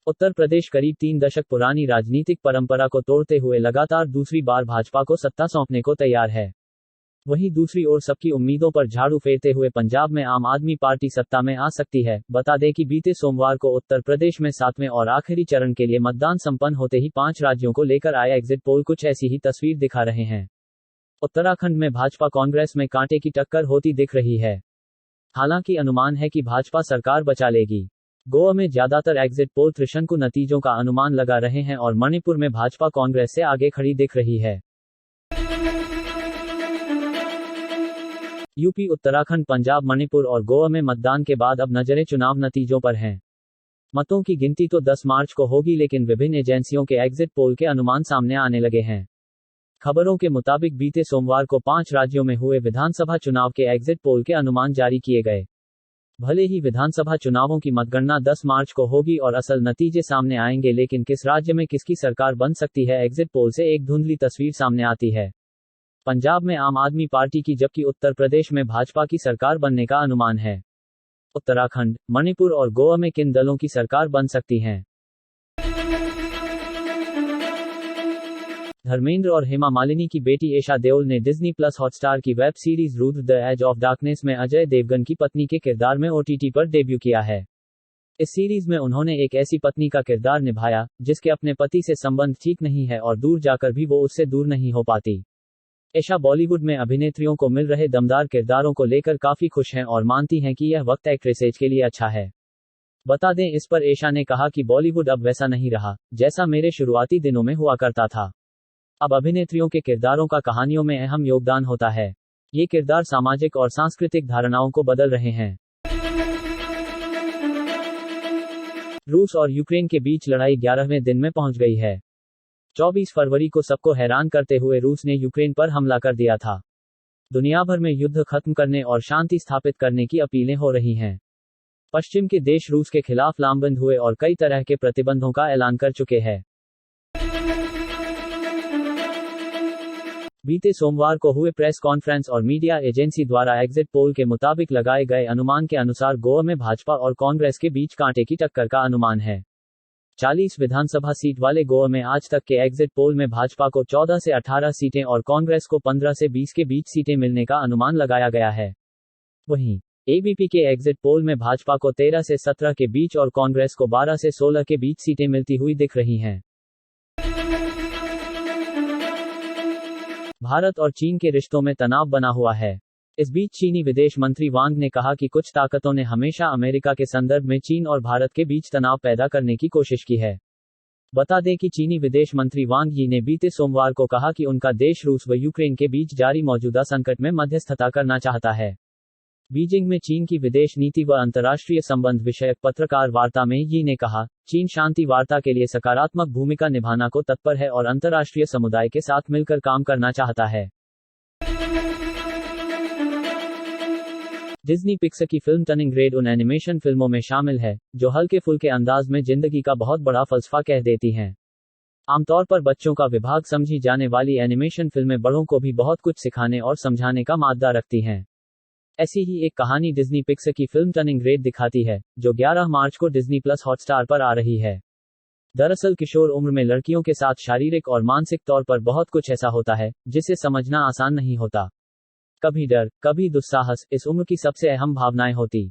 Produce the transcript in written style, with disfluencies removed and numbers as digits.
उत्तर प्रदेश करीब 3 दशक पुरानी राजनीतिक परंपरा को तोड़ते हुए लगातार दूसरी बार भाजपा को सत्ता सौंपने को तैयार है। वहीं दूसरी ओर सबकी उम्मीदों पर झाड़ू फेरते हुए पंजाब में आम आदमी पार्टी सत्ता में आ सकती है। बता दें कि बीते सोमवार को उत्तर प्रदेश में 7वें और आखिरी चरण के लिए मतदान संपन्न होते ही 5 राज्यों को लेकर आया एग्जिट पोल कुछ ऐसी ही तस्वीर दिखा रहे हैं। उत्तराखंड में भाजपा कांग्रेस में कांटे की टक्कर होती दिख रही है। हालांकि अनुमान है कि भाजपा सरकार बचा लेगी। गोवा में ज्यादातर एग्जिट पोल त्रिशंकु नतीजों का अनुमान लगा रहे हैं और मणिपुर में भाजपा कांग्रेस से आगे खड़ी दिख रही है। यूपी, उत्तराखंड, पंजाब, मणिपुर और गोवा में मतदान के बाद अब नजरें चुनाव नतीजों पर हैं। मतों की गिनती तो 10 मार्च को होगी, लेकिन विभिन्न एजेंसियों के एग्जिट पोल के अनुमान सामने आने लगे हैं। खबरों के मुताबिक बीते सोमवार को 5 राज्यों में हुए विधानसभा चुनाव के एग्जिट पोल के अनुमान जारी किए गए। भले ही विधानसभा चुनावों की मतगणना 10 मार्च को होगी और असल नतीजे सामने आएंगे, लेकिन किस राज्य में किसकी सरकार बन सकती है, एग्जिट पोल से एक धुंधली तस्वीर सामने आती है। पंजाब में आम आदमी पार्टी की, जबकि उत्तर प्रदेश में भाजपा की सरकार बनने का अनुमान है। उत्तराखंड, मणिपुर और गोवा में किन दलों की सरकार बन सकती है? धर्मेंद्र और हेमा मालिनी की बेटी एशा देओल ने डिज्नी प्लस हॉटस्टार की web series Rudra the age of darkness में अजय देवगन की पत्नी के किरदार में ओटीटी पर डेब्यू किया है। इस सीरीज में उन्होंने एक ऐसी पत्नी का किरदार निभाया जिसके अपने पति से संबंध ठीक नहीं है और दूर जाकर भी वो उससे दूर नहीं हो पाती। एशा बॉलीवुड में अभिनेत्रियों को मिल रहे दमदार किरदारों को लेकर काफी खुश हैं और मानती हैं कि यह वक्त एक्ट्रेसेज के लिए अच्छा है। बता दें, इस पर एशा ने कहा कि बॉलीवुड अब वैसा नहीं रहा जैसा मेरे शुरुआती दिनों में हुआ करता था। अब अभिनेत्रियों के किरदारों का कहानियों में अहम योगदान होता है। ये किरदार सामाजिक और सांस्कृतिक धारणाओं को बदल रहे हैं। रूस और यूक्रेन के बीच लड़ाई 11वें दिन में पहुंच गई है। 24 फरवरी को सबको हैरान करते हुए रूस ने यूक्रेन पर हमला कर दिया था। दुनिया भर में युद्ध खत्म करने और शांति स्थापित करने की अपीलें हो रही हैं। पश्चिम के देश रूस के खिलाफ लामबंद हुए और कई तरह के प्रतिबंधों का ऐलान कर चुके हैं। बीते सोमवार को हुए प्रेस कॉन्फ्रेंस और मीडिया एजेंसी द्वारा एग्जिट पोल के मुताबिक लगाए गए अनुमान के अनुसार गोवा में भाजपा और कांग्रेस के बीच कांटे की टक्कर का अनुमान है। 40 विधानसभा सीट वाले गोवा में आज तक के एग्जिट पोल में भाजपा को 14 से 18 सीटें और कांग्रेस को 15 से 20 के बीच सीटें मिलने का अनुमान लगाया गया है। वहीं एबीपी के एग्जिट पोल में भाजपा को 13 से 17 के बीच और कांग्रेस को 12 से 16 के बीच सीटें मिलती हुई दिख रही हैं। भारत और चीन के रिश्तों में तनाव बना हुआ है। इस बीच चीनी विदेश मंत्री वांग ने कहा कि कुछ ताकतों ने हमेशा अमेरिका के संदर्भ में चीन और भारत के बीच तनाव पैदा करने की कोशिश की है। बता दें कि चीनी विदेश मंत्री वांग यी ने बीते सोमवार को कहा कि उनका देश रूस व यूक्रेन के बीच जारी मौजूदा संकट में मध्यस्थता करना चाहता है। बीजिंग में चीन की विदेश नीति व अंतर्राष्ट्रीय संबंध विषयक पत्रकार वार्ता में यी ने कहा, चीन शांति वार्ता के लिए सकारात्मक भूमिका निभाना को तत्पर है और अंतर्राष्ट्रीय समुदाय के साथ मिलकर काम करना चाहता है। डिज्नी पिक्सर की फिल्म टर्निंग रेड उन एनिमेशन फिल्मों में शामिल है जो हल्के फुल्के अंदाज में जिंदगी का बहुत बड़ा फलसफा कह देती हैं। आमतौर पर बच्चों का विभाग समझी जाने वाली एनिमेशन फिल्में बड़ों को भी बहुत कुछ सिखाने और समझाने का मादा रखती हैं। ऐसी ही एक कहानी डिज्नी पिक्सर की फिल्म टर्निंग रेड दिखाती है, जो 11 मार्च को डिज्नी प्लस हॉटस्टार पर आ रही है। दरअसल किशोर उम्र में लड़कियों के साथ शारीरिक और मानसिक तौर पर बहुत कुछ ऐसा होता है जिसे समझना आसान नहीं होता। कभी डर, कभी दुस्साहस, इस उम्र की सबसे अहम भावनाएं होती